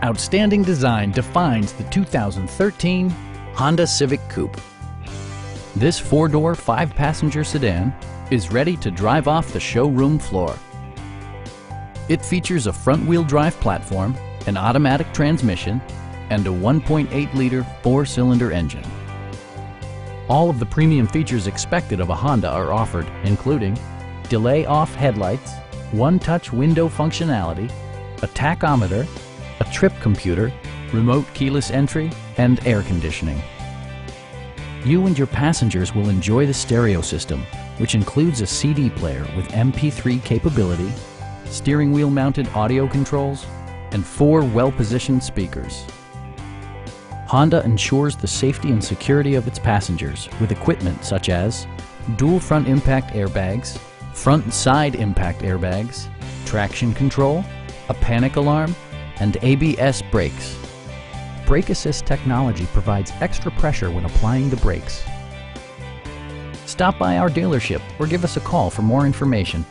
Outstanding design defines the 2013 Honda Civic Coupe. This four-door, five-passenger sedan is ready to drive off the showroom floor. It features a front-wheel drive platform, an automatic transmission, and a 1.8-liter four-cylinder engine. All of the premium features expected of a Honda are offered, including delay-off headlights, one-touch window functionality, a tachometer, a trip computer, remote keyless entry, and air conditioning. You and your passengers will enjoy the stereo system, which includes a CD player with MP3 capability, steering wheel mounted audio controls, and 4 well-positioned speakers. Honda ensures the safety and security of its passengers with equipment such as dual front impact airbags, front and side impact airbags, traction control, a panic alarm, and ABS brakes. Brake Assist technology provides extra pressure when applying the brakes. Stop by our dealership or give us a call for more information.